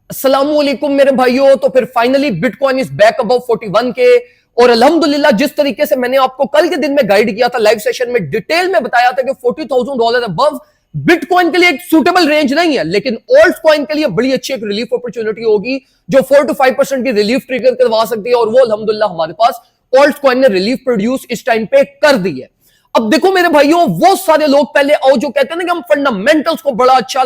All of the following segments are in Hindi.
अस्सलामुअलैकुम मेरे भाइयों। तो फिर finally bitcoin is back above 41 के। और अल्हम्दुलिल्लाह जिस तरीके से मैंने आपको कल के दिन में गाइड किया था, लाइव सेशन में डिटेल में बताया था कि $40,000 अबव बिटकॉइन के लिए एक सूटेबल रेंज नहीं है, लेकिन ऑल्ट कॉइन के लिए बड़ी अच्छी एक रिलीफ अपॉर्चुनिटी होगी जो 4 to 5% की रिलीफ ट्रिगर करवा सकती है। और वो अल्हम्दुलिल्लाह हमारे पास ऑल्ट कॉइन ने रिलीफ प्रोड्यूस इस टाइम पे कर दी है। अब देखो मेरे भाइयों, वो सारे लोग पहले आओ जो कहते हैं ना कि हम फंडामेंटल्स को बड़ा अच्छा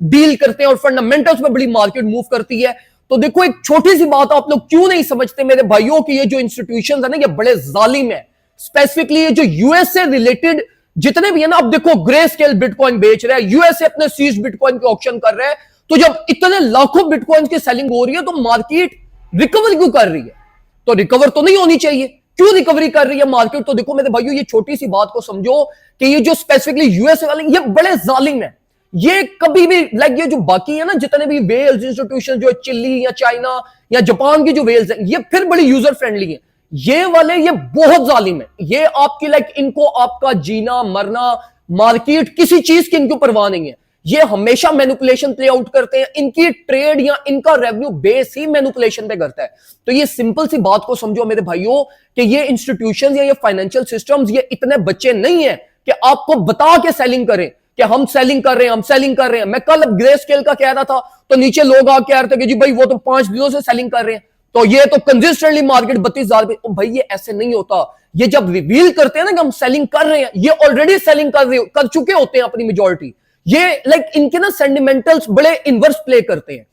डील करते हैं और फंडामेंटल्स में बड़ी मार्केट मूव करती है। तो देखो एक छोटी सी बात आप लोग क्यों नहीं समझते मेरे भाइयों कि ये जो इंस्टीट्यूशंस है ना, ये बड़े जालिम है। स्पेसिफिकली ये जो यूएस से रिलेटेड जितने भी है ना, अब देखो ग्रे स्केल बिटकॉइन बेच रहा है, यूएसए अपने सीज बिटकॉइन के ऑक्शन कर रहे हैं। तो जब इतने लाखों बिटकॉइन की सेलिंग हो रही है तो मार्केट रिकवर क्यों कर रही है? तो रिकवर तो नहीं होनी चाहिए, क्यों रिकवरी कर रही है मार्केट? तो देखो मेरे भाइयों, ये छोटी सी बात को समझो कि ये जो स्पेसिफिकली यूएसए वाले ये बड़े जालिम है। ये कभी भी ये जो बाकी है ना जितने भी वेल्स इंस्टीट्यूशन जो चिली या चाइना या जापान की जो वेल्स है, ये फिर बड़ी यूजर फ्रेंडली है। ये वाले ये बहुत जालिम है। ये आपकी इनको आपका जीना मरना मार्केट किसी चीज की इनकी परवाह नहीं है। ये हमेशा मैनिपुलेशन प्ले आउट करते हैं। इनकी ट्रेड या इनका रेवेन्यू बेस ही मैनिपुलेशन पे करता है। तो ये सिंपल सी बात को समझो मेरे भाइयों कि ये इंस्टीट्यूशन या ये फाइनेंशियल सिस्टम्स ये इतने बच्चे नहीं है कि आपको बता के सेलिंग करें कि हम सेलिंग कर रहे हैं, हम सेलिंग कर रहे हैं। मैं कल ग्रे स्केल का कह रहा था तो नीचे लोग आके कह रहे थे कि जी भाई वो तो 5 दिनों से सेलिंग कर रहे हैं, तो ये तो कंसिस्टेंटली मार्केट 32,000 पे। भाई ये ऐसे नहीं होता। ये जब रिवील करते हैं ना कि हम सेलिंग कर रहे हैं, ये ऑलरेडी सेलिंग कर चुके होते हैं अपनी मेजॉरिटी। ये इनके ना सेंटिमेंटल्स बड़े इनवर्स प्ले करते हैं।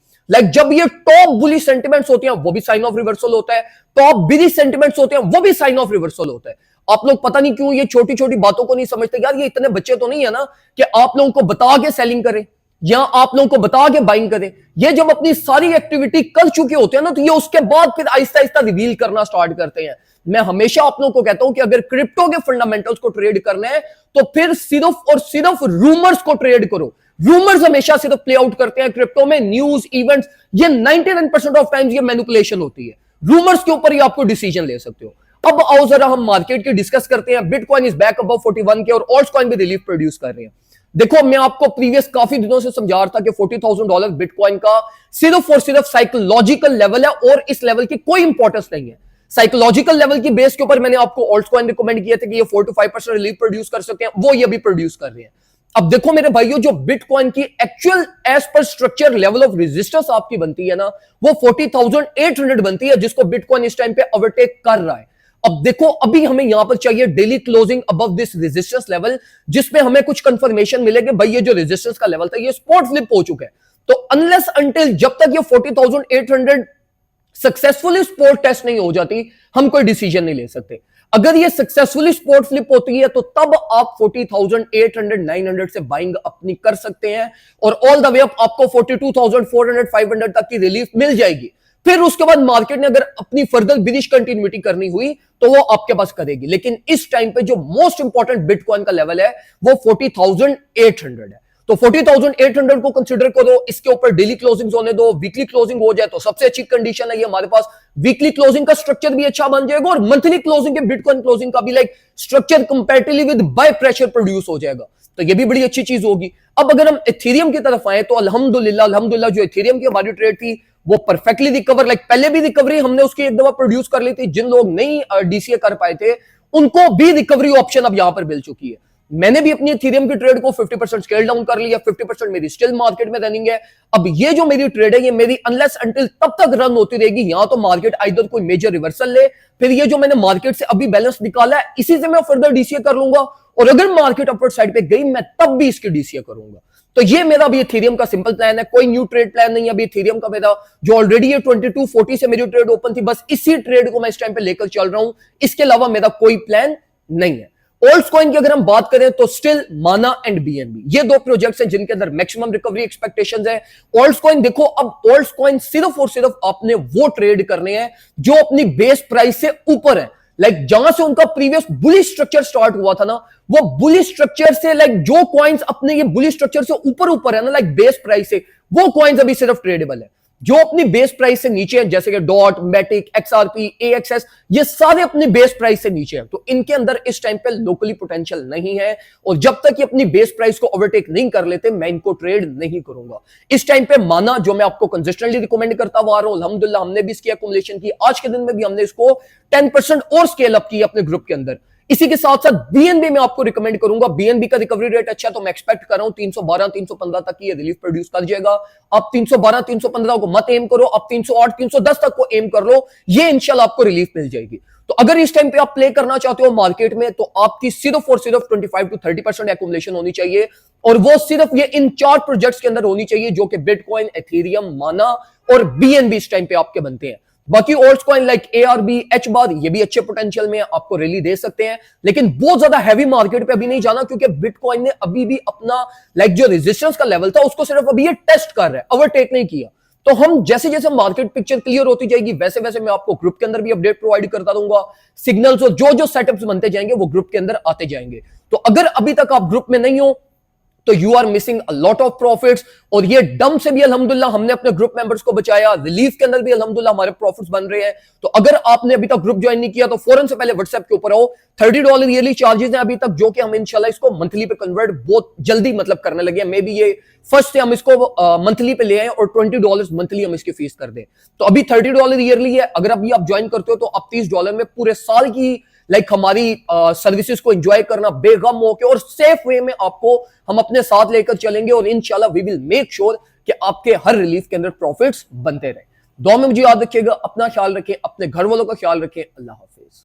जब ये टॉप बुली सेंटिमेंट्स होते हैं वो भी साइन ऑफ रिवर्सल होता है, टॉप बिरी सेंटिमेंट्स होते हैं वो भी साइन ऑफ रिवर्सल होता है। आप लोग पता नहीं क्यों ये छोटी छोटी बातों को नहीं समझते। यार ये इतने बच्चे तो नहीं है ना कि आप लोगों को बता के सेलिंग करें या आप लोगों को बता के बाइंग करें। ये जब अपनी सारी एक्टिविटी कर चुके होते हैं ना, तो ये उसके बाद फिर आहिस्ता आहिस्ता रिवील करना स्टार्ट करते हैं। मैं हमेशा आप लोगों को कहता हूं कि अगर क्रिप्टो के फंडामेंटल्स को ट्रेड करना है तो फिर सिर्फ और सिर्फ रूमर्स को ट्रेड करो। रूमर्स हमेशा सिर्फ प्ले आउट करते हैं क्रिप्टो में। न्यूज इवेंट्स ये 99% ऑफ टाइम्स ये मैनिपुलेशन होती है। रूमर्स के ऊपर ही आपको डिसीजन ले सकते हो। अब आओ जरा हम मार्केट की डिस्कस करते हैं। बिटकॉइन इज बैक अबव 41 के और ऑल्ट कॉइन भी रिलीफ प्रोड्यूस कर रहे हैं। देखो मैं आपको प्रीवियस काफी दिनों से समझा रहा था कि $40,000 बिटकॉइन का सिर्फ और सिर्फ साइकोलॉजिकल लेवल है और इस लेवल की कोई इंपॉर्टेंस नहीं है। साइकोलॉजिकल लेवल की बेस के ऊपर मैंने आपको ऑल्ट कॉइन रिकमेंड किए थे कि ये 4 to 5% रिलीफ प्रोड्यूस कर सकते हैं, वो ये भी प्रोड्यूस कर रहे हैं। अब देखो मेरे भाइयों, जो बिटकॉइन की एक्चुअल एज पर स्ट्रक्चर लेवल ऑफ रेजिस्टेंस आपकी बनती है ना, वो 40,800 बनती है, जिसको बिटकॉइन इस टाइम पे ओवरटेक कर रहा है। अब देखो अभी हमें यहां पर चाहिए daily closing above this resistance level, जिसमें हमें कुछ कंफर्मेशन मिलेगी भाई ये जो रेजिस्टेंस का लेवल था ये स्पॉट फ्लिप हो चुका है। तो अनलेस अंटिल जब तक ये 40,800 सक्सेसफुली स्पॉट टेस्ट नहीं हो जाती, हम कोई डिसीजन नहीं ले सकते। अगर ये सक्सेसफुली स्पॉट फ्लिप होती है तो तब आप 40,800 900 से बाइंग अपनी कर सकते हैं और ऑल द वे अप आपको 42,400 500 तक की रिलीफ मिल जाएगी। फिर उसके बाद मार्केट ने अगर अपनी फर्दर बिलिश कंटिन्यूटी करनी हुई तो वो आपके पास करेगी। लेकिन इस टाइम पे जो मोस्ट इंपॉर्टेंट बिटकॉइन का लेवल है वो 40,800 है। तो 40,800 को कंसीडर करो, इसके ऊपर डेली क्लोजिंग होने दो, वीकली क्लोजिंग हो जाए तो सबसे अच्छी कंडीशन है ये हमारे पास। वीकली क्लोजिंग का स्ट्रक्चर भी अच्छा बन जाएगा और मंथली क्लोजिंग के बिटकॉइन क्लोजिंग का भी structure comparatively with by pressure produce हो जाएगा। तो ये भी बड़ी अच्छी चीज होगी। अब अगर हम एथेरियम की तरफ आए तो अल्हम्दुलिल्लाह जो एथेरियम की हमारी ट्रेड थी वो परफेक्टली रिकवर, पहले भी रिकवरी हमने उसकी एक दफा प्रोड्यूस कर ली थी। जिन लोग नहीं डीसीए कर पाए थे उनको भी रिकवरी ऑप्शन अब यहां पर मिल चुकी है। मैंने भी अपनी एथेरियम की ट्रेड को 50% स्केल डाउन कर लिया, 50% मेरी स्टिल मार्केट में रनिंग है। अब ये जो मेरी ट्रेड है ये मेरी अनलेस अंटिल तब तक रन होती रहेगी। यहां तो मार्केट आइदर कोई मेजर रिवर्सल ले, फिर ये जो मैंने मार्केट से अभी बैलेंस निकाला है इसी से मैं फर्दर डीसीए कर लूंगा, और अगर मार्केट अपवर्ड साइड पे गई मैं तब भी इसकी डीसीए करूंगा। तो ये मेरा अभी एथेरियम का सिंपल प्लान है, कोई न्यू ट्रेड प्लान नहीं है अभी एथेरियम का मेरा। जो ऑलरेडी ये 2240 से मेरी ट्रेड ओपन थी, बस इसी ट्रेड को मैं इस टाइम पे लेकर चल रहा हूं, इसके अलावा मेरा कोई प्लान नहीं है। ऑल्ट कॉइन की अगर हम बात करें तो स्टिल माना एंड बीएनबी ये दो प्रोजेक्ट्स हैं जिनके अंदर मैक्सिमम रिकवरी एक्सपेक्टेशंस है। ऑल्ट कॉइन देखो, अब ऑल्ट कॉइन सिर्फ और सिर्फ आपने वो ट्रेड करने हैं जो अपनी बेस प्राइस से ऊपर है। जहां से उनका प्रीवियस बुलिश स्ट्रक्चर स्टार्ट हुआ था ना, वो बुलिश स्ट्रक्चर से जो कॉइन्स अपने ये बुलिश स्ट्रक्चर से ऊपर है ना बेस प्राइस से, वो कॉइन्स अभी सिर्फ ट्रेडेबल है। जो अपनी बेस प्राइस से नीचे है, जैसे कि डॉट, मैटिक, एक्सआरपी, एएक्सएस, ये सारे अपनी बेस प्राइस से नीचे हैं, तो इनके अंदर इस टाइम पे लोकली पोटेंशियल नहीं है, और जब तक ये अपनी बेस प्राइस को ओवरटेक नहीं कर लेते मैं इनको ट्रेड नहीं करूंगा। इस टाइम पे माना, जो मैं आपको कंसिस्टेंटली रिकमेंड करता हुआ आ रहा हूं, अल्हम्दुलिल्लाह हमने भी इसकी एक्युमुलेशन की, आज के दिन में भी हमने इसको 10% और स्केल अप की अपने ग्रुप के अंदर। इसी के साथ साथ बीएनबी में आपको रिकमेंड करूंगा, बीएनबी का रिकवरी रेट अच्छा है, तो मैं एक्सपेक्ट कर रहा हूं 312 315 तक की ये रिलीफ प्रोड्यूस कर जाएगा। आप 312 315 को मत एम करो, आप 308 310 तक को एम कर लो, ये इंशाल्लाह आपको रिलीफ मिल जाएगी। तो अगर इस टाइम पे आप प्ले करना चाहते हो मार्केट में, तो आपकी सिर्फ और सिर्फ 25 to 30% एक्युमुलेशन होनी चाहिए, और वो सिर्फ ये इन 4 प्रोजेक्ट्स के अंदर होनी चाहिए, जो कि बिटकॉइन, एथेरियम, माना और बीएनबी इस टाइम पे आपके बनते हैं। बाकी alts coin like ARB, H bar, ये भी अच्छे पोटेंशियल में आपको रैली दे सकते हैं, लेकिन बहुत ज्यादा हैवी मार्केट पे अभी नहीं जाना, क्योंकि बिटकॉइन ने अभी भी अपना जो रेजिस्टेंस का लेवल था उसको सिर्फ अभी ये टेस्ट कर रहा है, ओवरटेक नहीं किया। तो हम जैसे जैसे मार्केट पिक्चर क्लियर होती जाएगी, वैसे वैसे मैं आपको ग्रुप के अंदर भी अपडेट प्रोवाइड करता दूंगा, सिग्नल्स और जो जो सेटअप्स बनते जाएंगे वो ग्रुप के अंदर आते जाएंगे। तो अगर अभी तक आप ग्रुप में नहीं हो तो you are missing a lot of profits, और ये डम से भी अल्हम्दुलिल्लाह हमने अपने ग्रुप मेंबर्स को बचाया, रिलीफ के अंदर भी अल्हम्दुलिल्लाह हमारे प्रॉफिट्स बन रहे हैं। तो अगर आपने अभी तक ग्रुप ज्वाइन नहीं किया तो फौरन से पहले व्हाट्सएप के ऊपर आओ। $30 ईयरली चार्जेस हैं अभी तक, जो कि हम इंशाल्लाह इसको मंथली पे कन्वर्ट बहुत जल्दी करने लगे हैं। मे बी ये फर्स्ट से हम इसको मंथली पे ले आए और $20 मंथली हम इसकी फीस कर दें। तो अभी $30 ईयरली है, अगर अभी आप ज्वाइन करते हो तो आप $30 में पूरे साल की हमारी सर्विसेज को एंजॉय करना बेगम होके और सेफ वे में आपको हम अपने साथ लेकर चलेंगे, और इंशाल्लाह वी विल मेक श्योर कि आपके हर रिलीफ के अंदर प्रॉफिट्स बनते रहे। दुआ में मुझे याद रखिएगा, अपना ख्याल रखें, अपने घर वालों का ख्याल रखें। अल्लाह हाफिज।